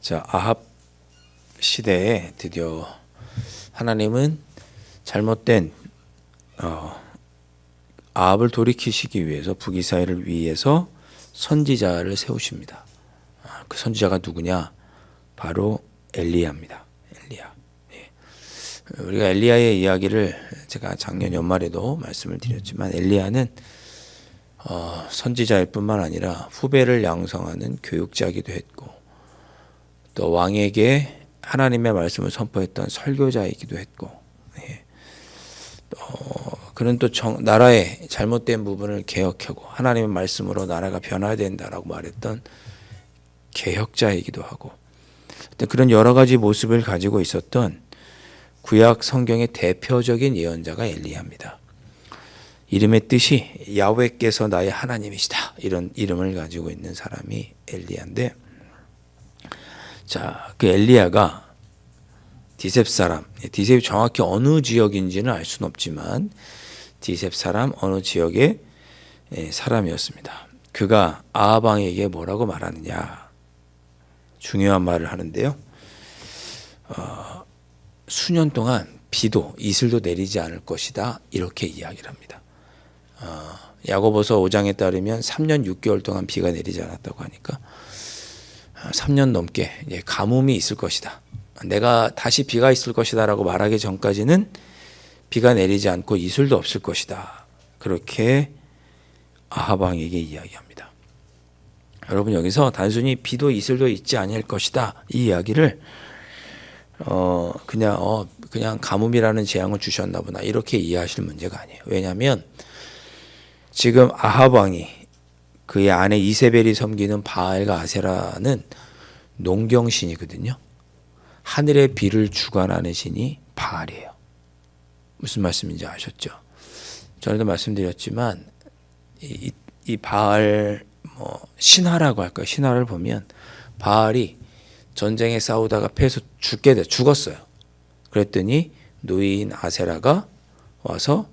자, 아합 시대에 드디어 하나님은 잘못된 아합을 돌이키시기 위해서 북이스라엘을 위해서 선지자를 세우십니다. 그 선지자가 누구냐? 바로 엘리야입니다. 엘리야. 예. 우리가 엘리야의 이야기를 제가 작년 연말에도 말씀을 드렸지만 엘리야는 선지자일 뿐만 아니라 후배를 양성하는 교육자이기도 했고 또 왕에게 하나님의 말씀을 선포했던 설교자이기도 했고 그는 또 나라의 잘못된 부분을 개혁하고 하나님의 말씀으로 나라가 변화해야 된다라고 말했던 개혁자이기도 하고 그런 여러 가지 모습을 가지고 있었던 구약 성경의 대표적인 예언자가 엘리야입니다. 이름의 뜻이 야훼께서 나의 하나님이시다 이런 이름을 가지고 있는 사람이 엘리야인데 자, 그 엘리야가 디셉 사람, 디셉이 정확히 어느 지역인지는 알 수는 없지만 디셉 사람 어느 지역의 사람이었습니다. 그가 아합 왕에게 뭐라고 말하느냐 중요한 말을 하는데요. 수년 동안 비도 이슬도 내리지 않을 것이다 이렇게 이야기를 합니다. 야고보서 5장에 따르면 3년 6개월 동안 비가 내리지 않았다고 하니까 3년 넘게 가뭄이 있을 것이다. 내가 다시 비가 있을 것이다 라고 말하기 전까지는 비가 내리지 않고 이슬도 없을 것이다. 그렇게 아합 왕에게 이야기합니다. 여러분 여기서 단순히 비도 이슬도 있지 아니할 것이다 이 이야기를 그냥 가뭄이라는 재앙을 주셨나 보나 이렇게 이해하실 문제가 아니에요. 왜냐하면 지금 아합 왕이 그의 아내 이세벨이 섬기는 바알과 아세라는 농경신이거든요. 하늘의 비를 주관하는 신이 바알이에요. 무슨 말씀인지 아셨죠? 전에도 말씀드렸지만 이 바알 신화라고 할까요? 신화를 보면 바알이 전쟁에 싸우다가 패해서 죽었어요. 그랬더니 노인 아세라가 와서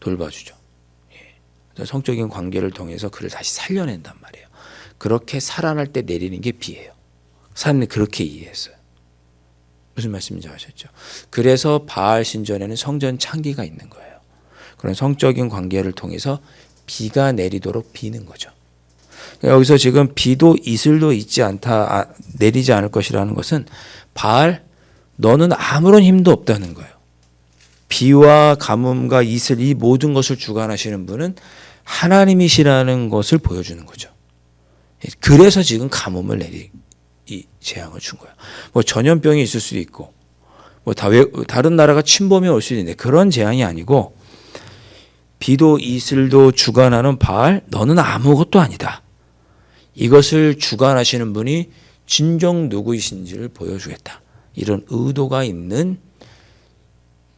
돌봐주죠. 성적인 관계를 통해서 그를 다시 살려낸단 말이에요. 그렇게 살아날 때 내리는 게 비예요. 사람들이 그렇게 이해했어요. 무슨 말씀인지 아셨죠? 그래서 바알 신전에는 성전 창기가 있는 거예요. 그런 성적인 관계를 통해서 비가 내리도록 비는 거죠. 여기서 지금 비도 이슬도 있지 않다, 내리지 않을 것이라는 것은 바알 너는 아무런 힘도 없다는 거예요. 비와 가뭄과 이슬 이 모든 것을 주관하시는 분은 하나님이시라는 것을 보여주는 거죠. 그래서 지금 가뭄을 이 재앙을 준 거예요. 전염병이 있을 수도 있고 다른 나라가 침범이 올 수도 있는데 그런 재앙이 아니고 비도 이슬도 주관하는 바알 너는 아무것도 아니다. 이것을 주관하시는 분이 진정 누구이신지를 보여주겠다. 이런 의도가 있는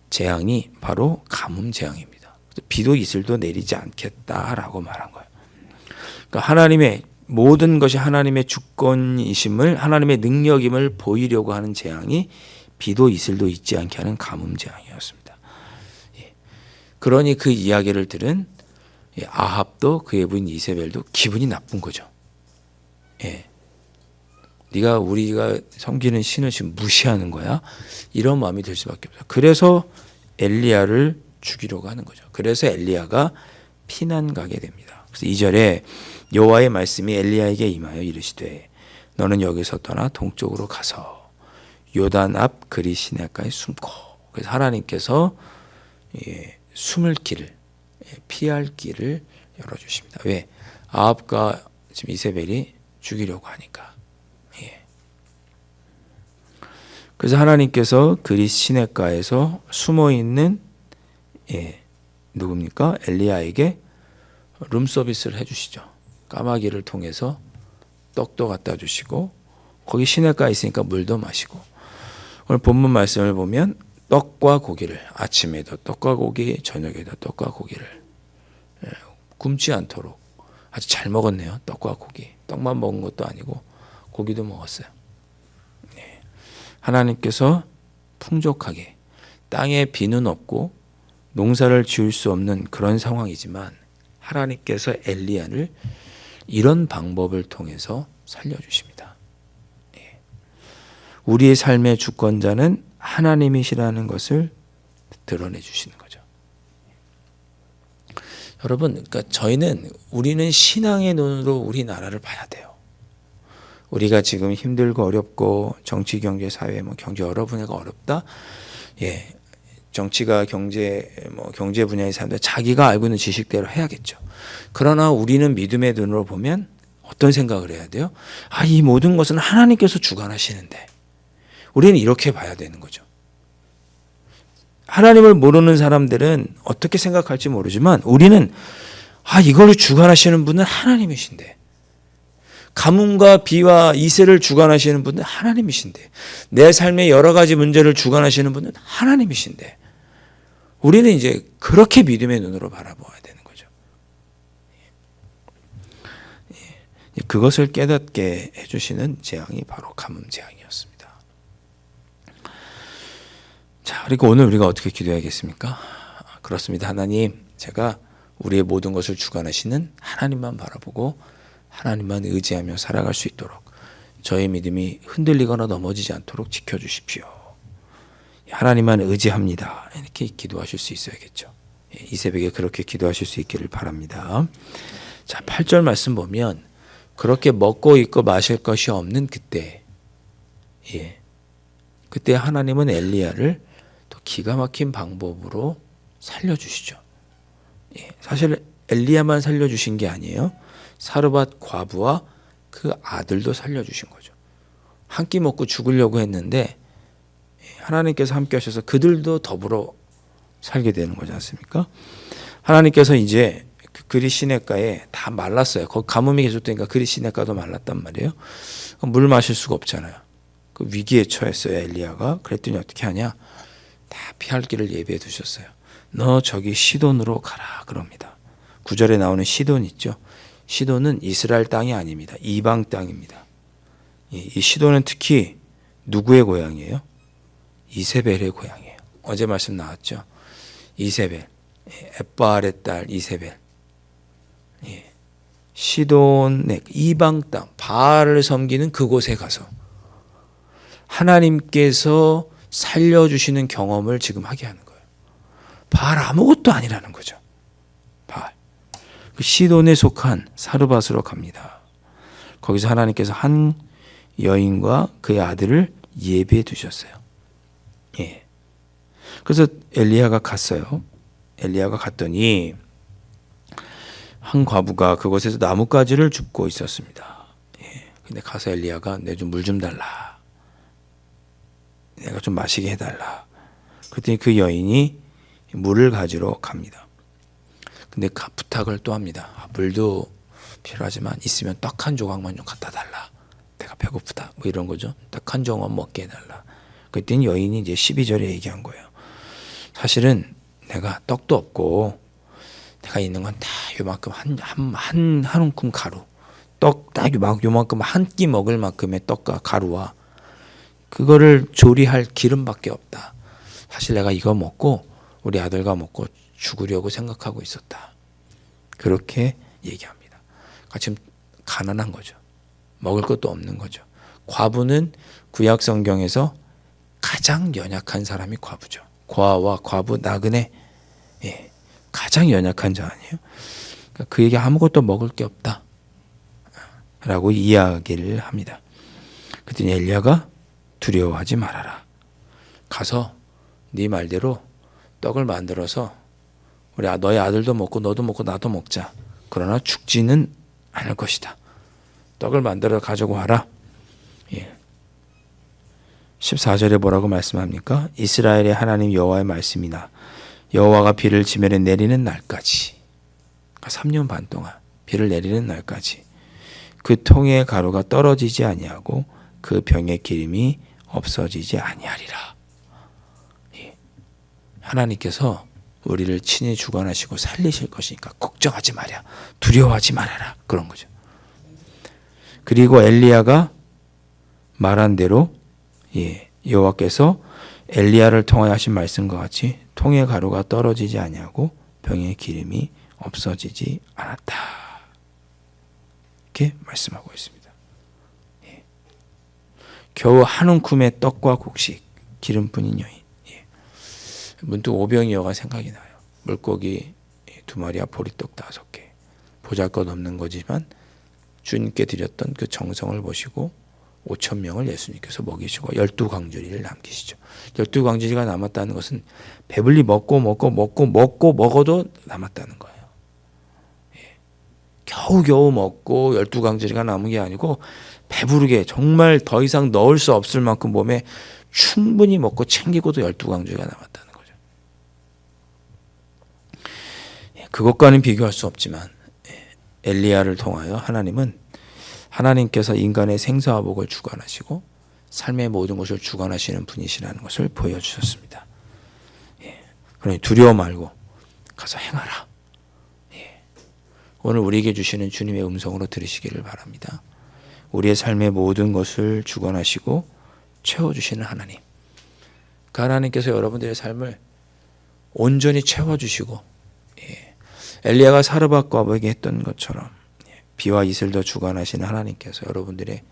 재앙이 바로 가뭄 재앙입니다. 비도 이슬도 내리지 않겠다라고 말한 거예요. 그러니까 하나님의 모든 것이 하나님의 주권이심을 하나님의 능력임을 보이려고 하는 재앙이 비도 이슬도 있지 않게 하는 가뭄 재앙이었습니다. 그러니 그 이야기를 들은 아합도 그의 부인 이세벨도 기분이 나쁜 거죠. 네가 우리가 섬기는 신을 지금 무시하는 거야? 이런 마음이 들 수밖에 없어요. 그래서 엘리야를 죽이려고 하는 거죠. 그래서 엘리야가 피난 가게 됩니다. 그래서 2절에 여호와의 말씀이 엘리야에게 임하여 이르시되 너는 여기서 떠나 동쪽으로 가서 요단 앞 그리 시내가에 숨고. 그래서 하나님께서 숨을 길을 피할 길을 열어주십니다. 왜? 아합과 지금 이세벨이 죽이려고 하니까. 그래서 하나님께서 그리 시내가에서 숨어 있는 누굽니까? 엘리야에게 룸 서비스를 해주시죠. 까마귀를 통해서 떡도 갖다 주시고 거기 시내가에 있으니까 물도 마시고 오늘 본문 말씀을 보면 떡과 고기를 아침에도 떡과 고기 저녁에도 떡과 고기를 굶지 않도록 아주 잘 먹었네요. 떡과 고기. 떡만 먹은 것도 아니고 고기도 먹었어요. 하나님께서 풍족하게 땅에 비는 없고 농사를 지을 수 없는 그런 상황이지만 하나님께서 엘리야를 이런 방법을 통해서 살려주십니다. 우리의 삶의 주권자는 하나님이시라는 것을 드러내 주시는 거죠. 여러분, 그러니까 우리는 신앙의 눈으로 우리 나라를 봐야 돼요. 우리가 지금 힘들고 어렵고 정치, 경제, 사회, 경제 여러 분야가 어렵다. 정치가 경제 분야의 사람들 자기가 알고 있는 지식대로 해야겠죠. 그러나 우리는 믿음의 눈으로 보면 어떤 생각을 해야 돼요? 이 모든 것은 하나님께서 주관하시는데 우리는 이렇게 봐야 되는 거죠. 하나님을 모르는 사람들은 어떻게 생각할지 모르지만 우리는 이걸 주관하시는 분은 하나님이신데, 가뭄과 비와 이세를 주관하시는 분은 하나님이신데, 내 삶의 여러 가지 문제를 주관하시는 분은 하나님이신데, 우리는 이제 그렇게 믿음의 눈으로 바라보아야 되는 거죠. 그것을 깨닫게 해주시는 재앙이 바로 가뭄 재앙이었습니다. 자, 그리고 오늘 우리가 어떻게 기도해야겠습니까? 그렇습니다. 하나님, 제가 우리의 모든 것을 주관하시는 하나님만 바라보고 하나님만 의지하며 살아갈 수 있도록 저의 믿음이 흔들리거나 넘어지지 않도록 지켜주십시오. 하나님만 의지합니다. 이렇게 기도하실 수 있어야겠죠. 이 새벽에 그렇게 기도하실 수 있기를 바랍니다. 자, 8절 말씀 보면 그렇게 먹고 입고 마실 것이 없는 그때, 그때 하나님은 엘리야를 또 기가 막힌 방법으로 살려주시죠. 사실 엘리야만 살려주신 게 아니에요. 사르밧 과부와 그 아들도 살려주신 거죠. 한 끼 먹고 죽으려고 했는데 하나님께서 함께 하셔서 그들도 더불어 살게 되는 거지 않습니까? 하나님께서 이제 그 그리 시냇가에 다 말랐어요. 거기 가뭄이 계속되니까 그리 시냇가도 말랐단 말이에요. 물 마실 수가 없잖아요. 그 위기에 처했어요, 엘리야가. 그랬더니 어떻게 하냐? 다 피할 길을 예비해 두셨어요. 너 저기 시돈으로 가라 그럽니다. 9절에 나오는 시돈 있죠. 시돈은 이스라엘 땅이 아닙니다. 이방 땅입니다. 이 시돈은 특히 누구의 고향이에요? 이세벨의 고향이에요. 어제 말씀 나왔죠. 이세벨, 엣바알의 딸 이세벨. 시돈의 이방 땅, 바알을 섬기는 그곳에 가서 하나님께서 살려주시는 경험을 지금 하게 하는 거예요. 바알 아무것도 아니라는 거죠. 바알. 그 시돈에 속한 사르밧으로 갑니다. 거기서 하나님께서 한 여인과 그의 아들을 예비해 두셨어요. 그래서 엘리야가 갔어요. 엘리야가 갔더니 한 과부가 그곳에서 나뭇가지를 줍고 있었습니다. 근데 가서 엘리야가 내 좀 물 좀 달라. 내가 좀 마시게 해달라. 그랬더니 그 여인이 물을 가지러 갑니다. 근데 부탁을 또 합니다. 물도 필요하지만 있으면 떡 한 조각만 좀 갖다 달라. 내가 배고프다. 뭐 이런 거죠. 떡 한 조각 먹게 해달라. 그랬더니 여인이 이제 12절에 얘기한 거예요. 사실은 내가 떡도 없고 내가 있는 건 다 요만큼 한 움큼 가루. 떡 딱 요만큼 한 끼 먹을 만큼의 떡과 가루와 그거를 조리할 기름밖에 없다. 사실 내가 이거 먹고 우리 아들과 먹고 죽으려고 생각하고 있었다. 그렇게 얘기합니다. 그러니까 지금 가난한 거죠. 먹을 것도 없는 거죠. 과부는 구약 성경에서 가장 연약한 사람이 과부죠. 고아와 과부, 나그네, 가장 연약한 자 아니에요. 그러니까 그에게 아무것도 먹을 게 없다 라고 이야기를 합니다. 그랬더니 엘리야가 두려워하지 말아라. 가서 네 말대로 떡을 만들어서 우리 너희 아들도 먹고 너도 먹고 나도 먹자. 그러나 죽지는 않을 것이다. 떡을 만들어 가지고 와라. 14절에 뭐라고 말씀합니까? 이스라엘의 하나님 여호와의 말씀이나 여호와가 비를 지면에 내리는 날까지, 그러니까 3년 반 동안 비를 내리는 날까지 그 통의 가루가 떨어지지 아니하고 그 병의 기름이 없어지지 아니하리라. 하나님께서 우리를 친히 주관하시고 살리실 것이니까 걱정하지 마라. 두려워하지 말아라. 그런 거죠. 그리고 엘리야가 말한 대로 여호와께서 엘리야를 통하여 하신 말씀과 같이 통의 가루가 떨어지지 아니하고 병의 기름이 없어지지 않았다. 이렇게 말씀하고 있습니다. 예. 겨우 한 움큼의 떡과 곡식, 기름뿐인 여인. 예. 문득 오병이어가 생각이 나요. 물고기 2마리와 보리떡 5개. 보잘것없는 거지만 주님께 드렸던 그 정성을 보시고 5천 명을 예수님께서 먹이시고 12광주리를 남기시죠. 12광주리가 남았다는 것은 배불리 먹어도 남았다는 거예요. 예. 겨우겨우 먹고 12광주리가 남은 게 아니고 배부르게 정말 더 이상 넣을 수 없을 만큼 몸에 충분히 먹고 챙기고도 12광주리가 남았다는 거죠. 예. 그것과는 비교할 수 없지만 엘리야를 통하여 하나님께서 인간의 생사와 복을 주관하시고 삶의 모든 것을 주관하시는 분이시라는 것을 보여주셨습니다. 예. 그러니 두려워 말고 가서 행하라. 예. 오늘 우리에게 주시는 주님의 음성으로 들으시기를 바랍니다. 우리의 삶의 모든 것을 주관하시고 채워주시는 하나님. 그 하나님께서 여러분들의 삶을 온전히 채워주시고, 예. 엘리야가 사르밧과 아버에게 했던 것처럼 비와 이슬도 주관하시는 하나님께서 여러분들의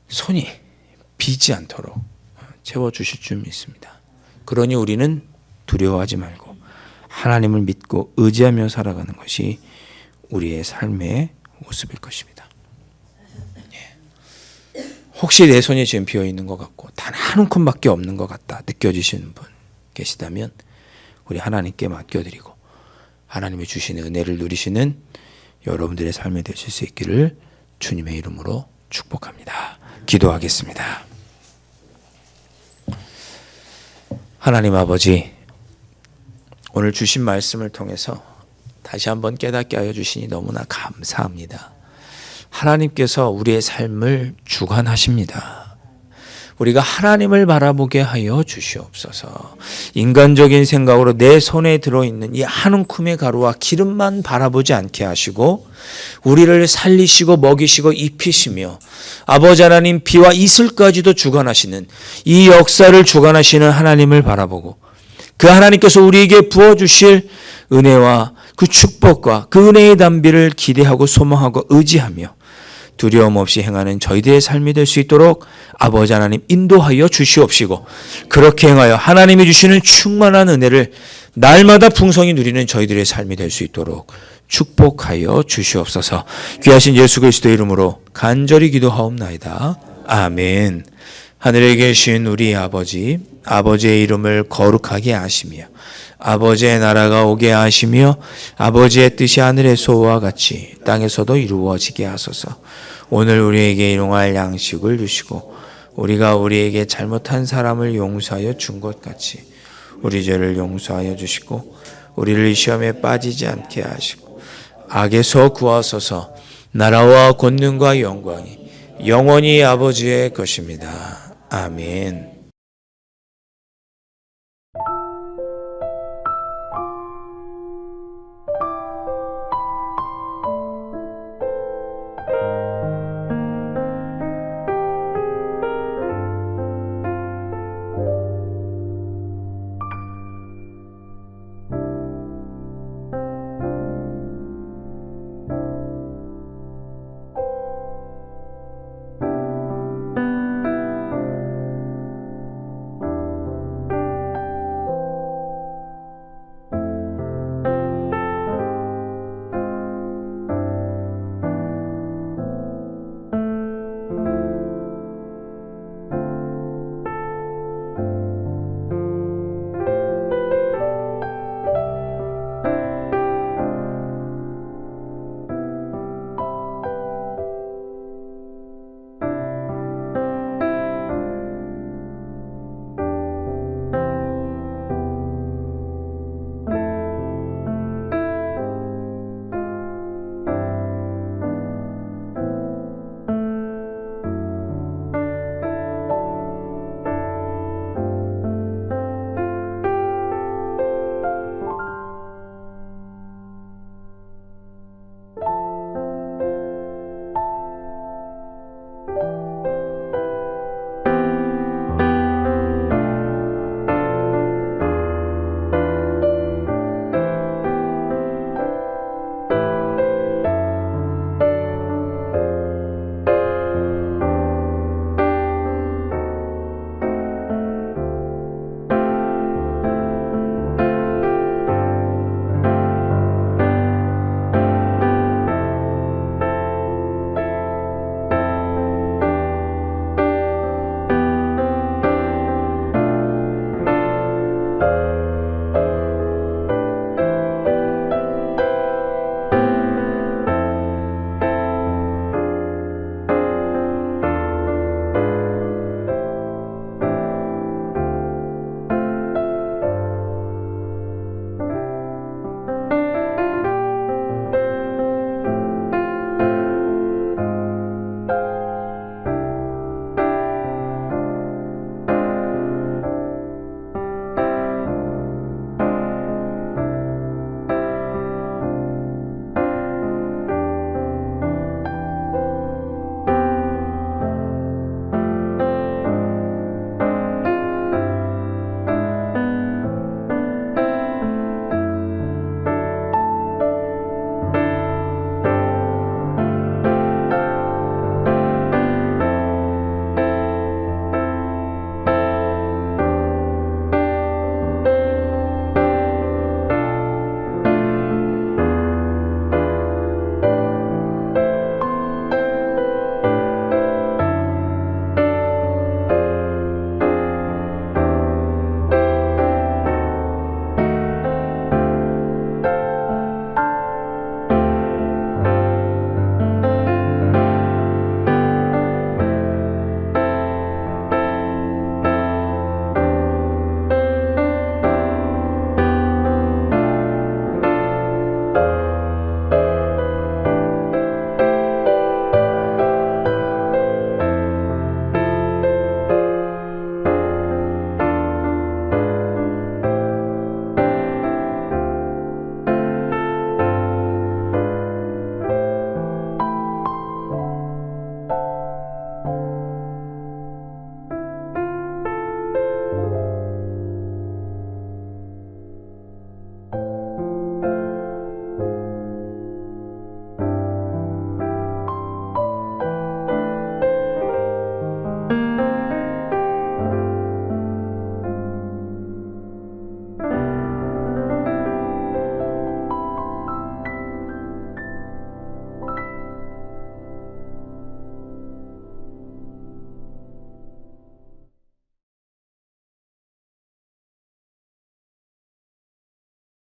손이 비지 않도록 채워주실 줄 믿습니다. 그러니 우리는 두려워하지 말고 하나님을 믿고 의지하며 살아가는 것이 우리의 삶의 모습일 것입니다. 혹시 내 손이 지금 비어있는 것 같고 단 한 움큼밖에 없는 것 같다 느껴지시는 분 계시다면 우리 하나님께 맡겨드리고 하나님이 주시는 은혜를 누리시는 여러분들의 삶이 되실 수 있기를 주님의 이름으로 축복합니다. 기도하겠습니다. 하나님 아버지, 오늘 주신 말씀을 통해서 다시 한번 깨닫게 하여 주시니 너무나 감사합니다. 하나님께서 우리의 삶을 주관하십니다. 우리가 하나님을 바라보게 하여 주시옵소서. 인간적인 생각으로 내 손에 들어있는 이 한 움큼의 가루와 기름만 바라보지 않게 하시고 우리를 살리시고 먹이시고 입히시며 아버지 하나님 비와 이슬까지도 주관하시는 이 역사를 주관하시는 하나님을 바라보고 그 하나님께서 우리에게 부어주실 은혜와 그 축복과 그 은혜의 담비를 기대하고 소망하고 의지하며 두려움 없이 행하는 저희들의 삶이 될 수 있도록 아버지 하나님 인도하여 주시옵시고 그렇게 행하여 하나님이 주시는 충만한 은혜를 날마다 풍성히 누리는 저희들의 삶이 될 수 있도록 축복하여 주시옵소서. 귀하신 예수 그리스도의 이름으로 간절히 기도하옵나이다. 아멘. 하늘에 계신 우리 아버지, 아버지의 이름을 거룩하게 하시며 아버지의 나라가 오게 하시며 아버지의 뜻이 하늘에서와 같이 땅에서도 이루어지게 하소서. 오늘 우리에게 일용할 양식을 주시고 우리가 우리에게 잘못한 사람을 용서하여 준 것 같이 우리 죄를 용서하여 주시고 우리를 시험에 빠지지 않게 하시고 악에서 구하소서. 나라와 권능과 영광이 영원히 아버지의 것입니다. 아멘.